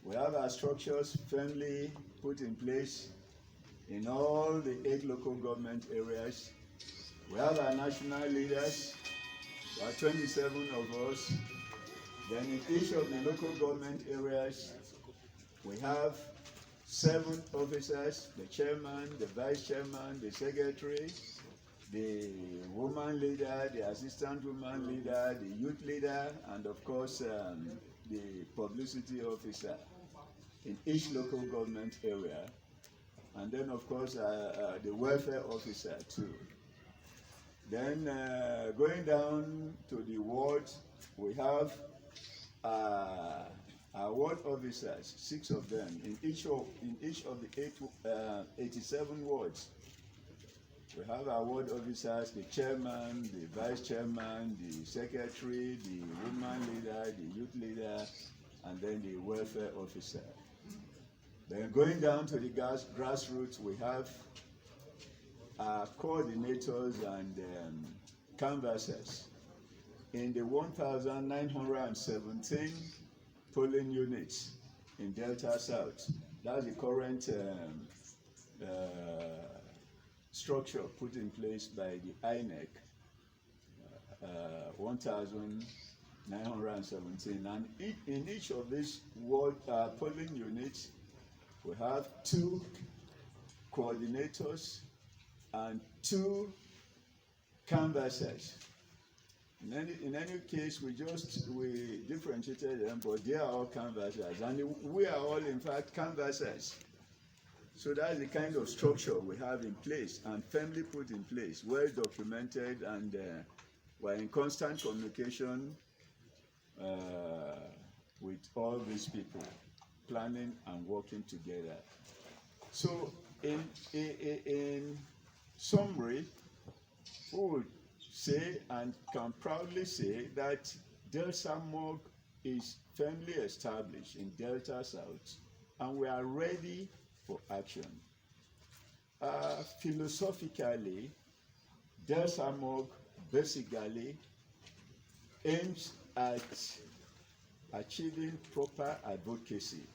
We have our structures firmly put in place in all the 8 local government areas. We have our national leaders, there are 27 of us. Then in each of the local government areas, we have 7 officers, the chairman, the vice chairman, the secretary, the woman leader, the assistant woman leader, the youth leader, and of course the publicity officer in each local government area. And then of course the welfare officer too. Then going down to the ward, we have our ward officers, 6 of them in each of the 87 wards. We have our ward officers, the chairman, the vice chairman, the secretary, the woman leader, the youth leader, and then the welfare officer. Then going down to the grassroots, we have our coordinators and canvassers in the 1,917 polling units in Delta South. That's the current structure put in place by the INEC, 1,917. And in each of these polling units, we have 2 coordinators and 2 canvassers. In any case, we differentiated them, but they are all canvassers, and we are all in fact canvassers. So that's the kind of structure we have in place and firmly put in place, well documented, and we're in constant communication with all these people, planning and working together. So in summary, we would say and can proudly say that DELSAMOG is firmly established in Delta South, and we are ready for action. Philosophically, DELSAMOG basically aims at achieving proper advocacy.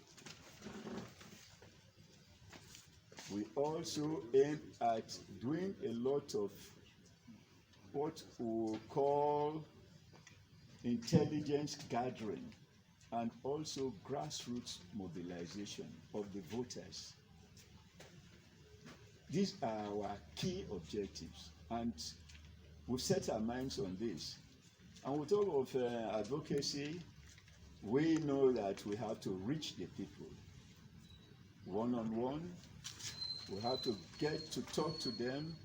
We also aim at doing a lot of what we call intelligence gathering and also grassroots mobilization of the voters. These are our key objectives, and we've set our minds on this. And we talk of advocacy, we know that we have to reach the people one-on-one. We have to get to talk to them,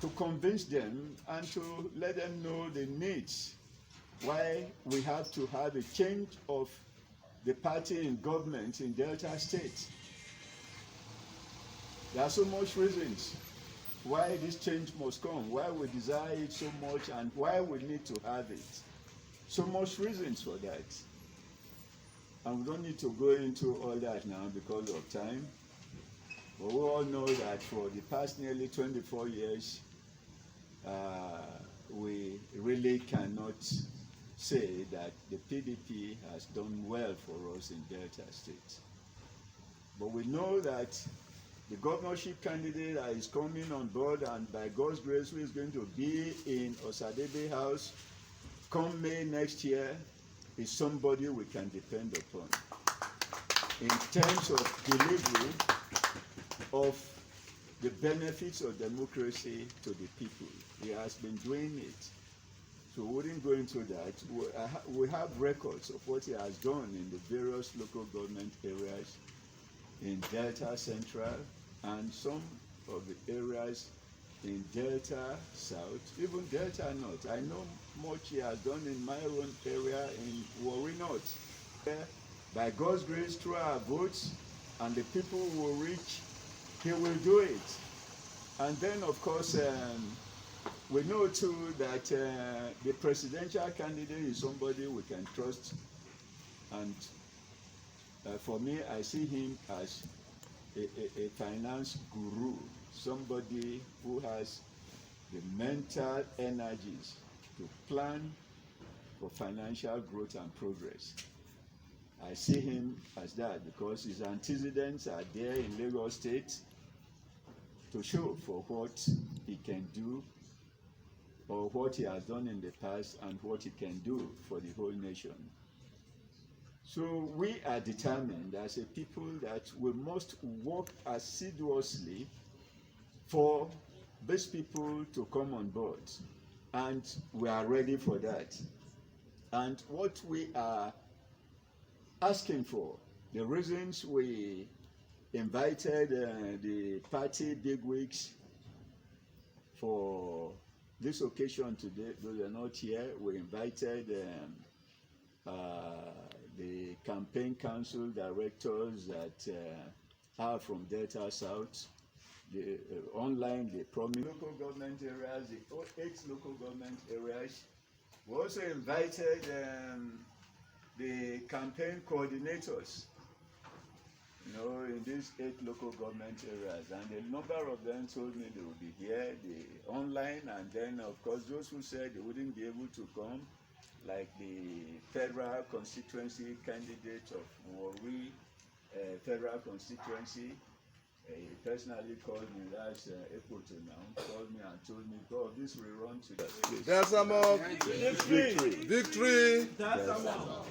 to convince them, and to let them know the needs, why we have to have a change of the party in government in Delta State. There are so much reasons why this change must come, why we desire it so much, and why we need to have it. So much reasons for that. And we don't need to go into all that now because of time. But we all know that for the past nearly 24 years, we really cannot say that the PDP has done well for us in Delta State. But we know that the governorship candidate that is coming on board, and by God's grace, who is going to be in Osadebe House come May next year, is somebody we can depend upon in terms of delivery of the benefits of democracy to the people. He has been doing it. So we wouldn't go into that. We have records of what he has done in the various local government areas in Delta Central and some of the areas in Delta South, even Delta North. I know much he has done in my own area in Warri North. By God's grace, through our votes and the people who will reach, he will do it. And then, of course, we know too that the presidential candidate is somebody we can trust. And for me, I see him as a finance guru, somebody who has the mental energies to plan for financial growth and progress. I I see him as that because his antecedents are there in Lagos State to show for what he can do or what he has done in the past and what he can do for the whole nation. So we are determined as a people that we must work assiduously for these people to come on board, and we are ready for that. And what we are asking for, the reasons we invited the party bigwigs for this occasion today, though they're not here, we invited the campaign council directors that are from Delta South. Online, they promised local government areas, the 8 local government areas. We also invited the campaign coordinators, in these 8 local government areas, and a number of them told me they would be here, online, and then of course those who said they wouldn't be able to come, like the federal constituency candidate of Warri, federal constituency. He personally called me last April to now, called me and told me, God, this will run to the place. DELSAMOG, Victory! victory! DELSAMOG.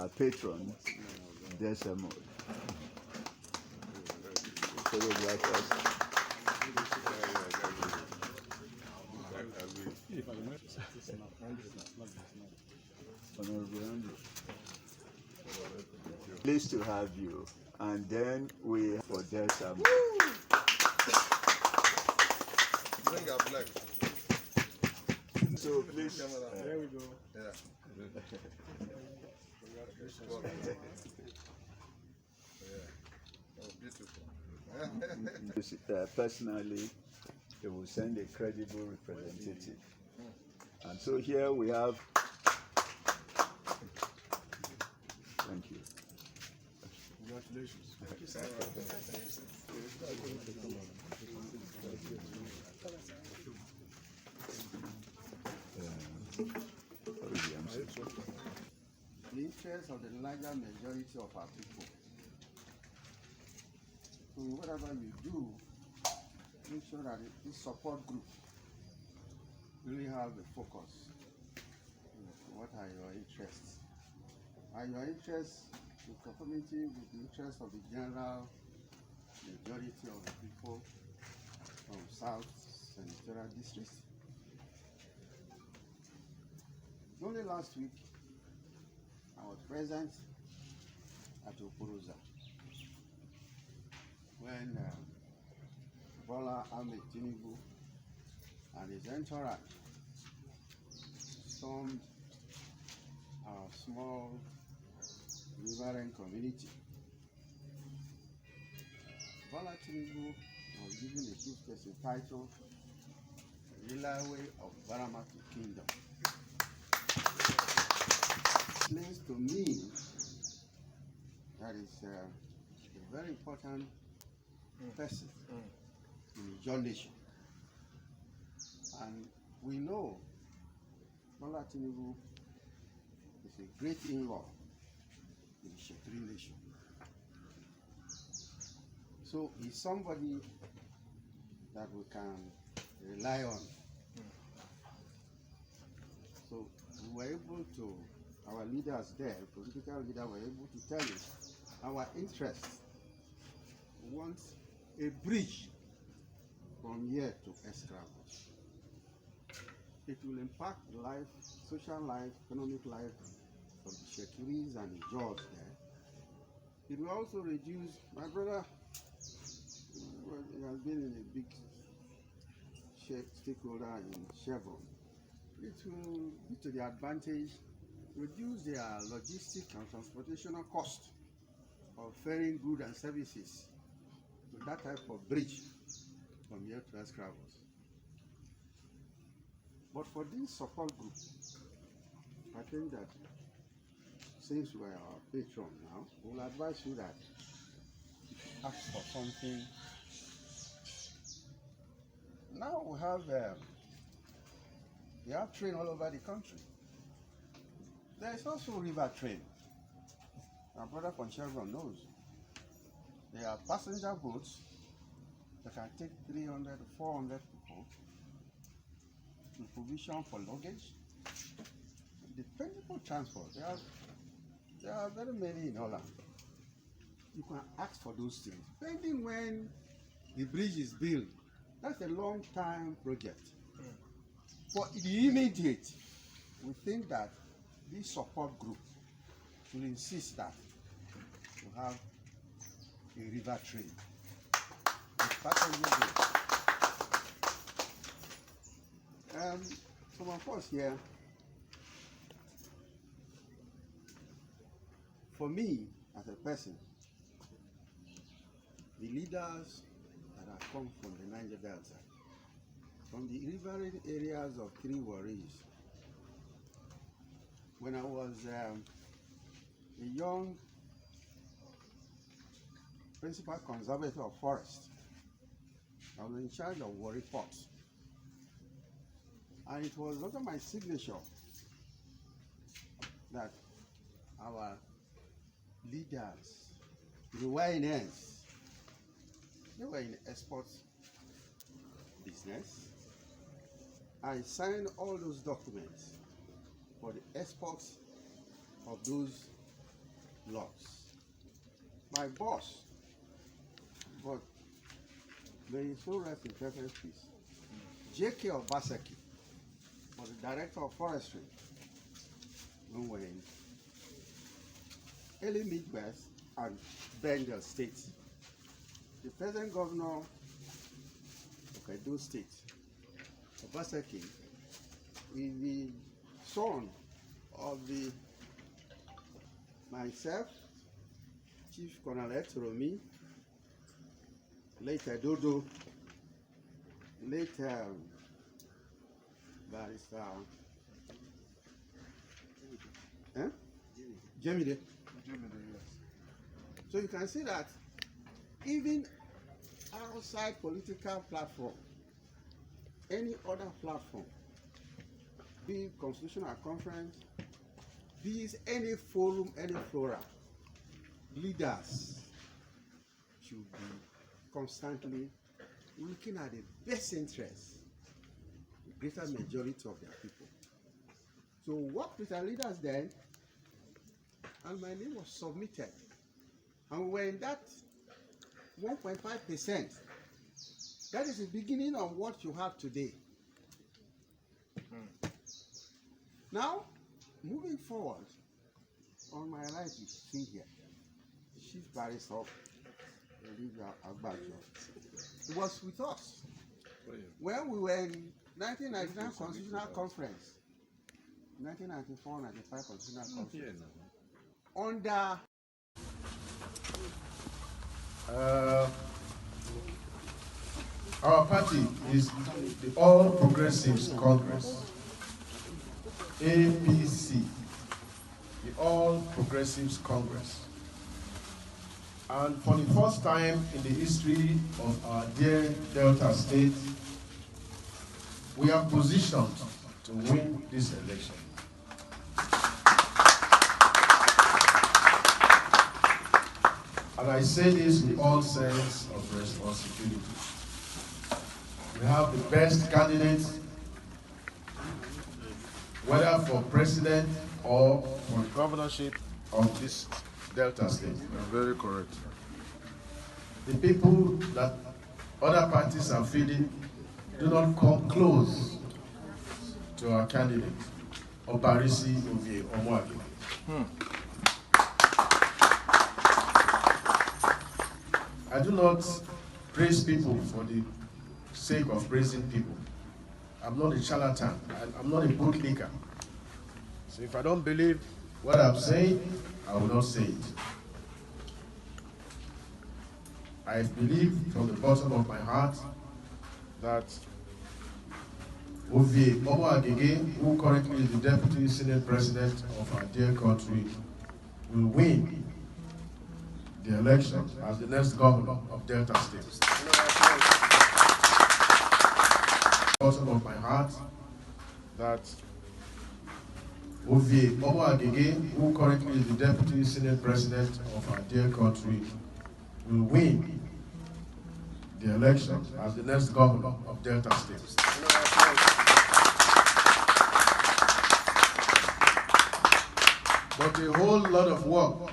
Our patron, DELSAMOG. Pleased to have you. And then we for DELSAMOG. Bring our flag. So please. There we go. Yeah. Beautiful. Personally, they will send a credible representative. And so here we have. Thank you. Congratulations. Thank you, sir. The interest of the larger majority of our people. So whatever you do, make sure that this support group really have a focus. What are your interests? Are your interests in conformity with the interests of the general majority of the people from South Senatorial District? Only last week, I was present at Okoroza when Bola Ahmed Tinubu and his entourage stormed our small riverine community. Bola Tinubu was given a chief person titled Relay of Baramaki Kingdom. Explains to me that is a very important person in your nation. And we know Bola Tinubu is a great in-law in the Shetri nation. So he's somebody that we can rely on. So we were able to, our leaders there, political leaders were able to tell us our interests. We want a bridge from here to Escravos. It will impact life, social life, economic life of the Shekris and the Ijaws there. It will also reduce, my brother he has been in a big stakeholder in Chevron. It will be to the advantage, reduce their logistic and transportational cost of ferrying goods and services to that type of bridge from here to Escravos. But for this support group, I think that since we are our patron now, we'll advise you that if you ask for something. Now we have train all over the country. There is also river train. Our brother from Chevron knows. There are passenger boats that can take 300 to 400 people with provision for luggage. Dependable transport. There are very many in Holland. You can ask for those things. Depending when the bridge is built, that's a long time project. For the immediate, we think that this support group will insist that we have a river train. Some of us here, for me as a person, the leaders that have come from the Niger Delta, from the riverine areas of three Warris, when I was a young principal conservator of forest, I was in charge of Warri Port. And it was under my signature that our leaders, the YNS, they were in export business. I signed all those documents for the exports of those lots. My boss, but may his soul rest in perfect peace, J.K. Obaseki, was the director of forestry when we were in early Midwest and Bengal State. The present governor of Edo State, Obaseki, is the son of myself, Chief Colonel Romi, later Dodo, later Barrister Jemide. So you can see that even outside political platform, any other platform, be it constitutional conference, be it any forum, any fora, leaders should be constantly looking at the best interests, the greater majority of their people. So work with our leaders then, and my name was submitted. And we were in that 1.5%. That is the beginning of what you have today. Now, moving forward, on my right you see here, Chief Barrister Olivia Agbajoh. He was with us when we were in 1999 Constitutional Conference, 1994-95 Constitutional Conference. Under our party is the All Progressives Congress, APC, the All Progressives Congress. And for the first time in the history of our dear Delta State, we are positioned to win this election. And I say this with all sense of responsibility. We have the best candidates, whether for president or for the governorship of this Delta State. Very correct. The people that other parties are feeding do not come close to our candidate, Obarisi Onowakpor. I do not praise people for the sake of praising people. I'm not a charlatan. I'm not a bootlicker. So if I don't believe what I'm saying, I will not say it. I believe from the bottom of my heart that Agbajoh, who currently is the Deputy Senate President of our dear country, will win the election as the next governor of Delta State. Bottom of my heart that Agbajoh, who currently is the Deputy Senate President of our dear country, will win the election as the next governor of Delta State. But a whole lot of work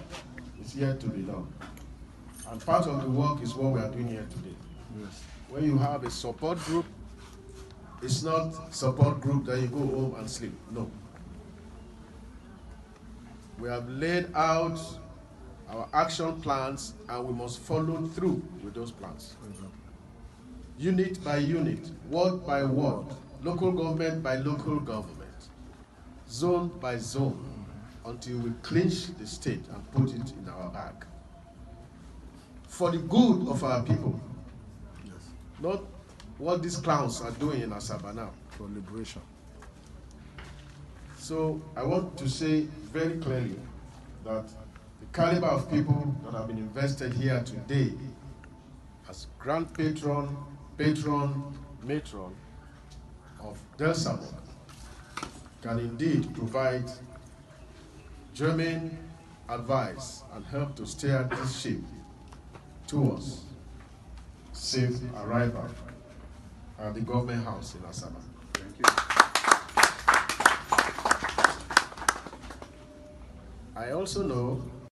is yet to be done. And part of the work is what we are doing here today. Yes. When you have a support group, it's not support group that you go home and sleep. No. We have laid out our action plans and we must follow through with those plans. Unit by unit, ward by ward, local government by local government, zone by zone, until we clinch the state and put it in our bag. For the good of our people, yes. Not what these clowns are doing in Asaba now. For liberation. So I want to say very clearly that the caliber of people that have been invested here today as Grand Patron, Matron of DELSAMOG can indeed provide germane advice and help to steer this ship towards safe arrival at the government house in Asaba. Thank you. I also know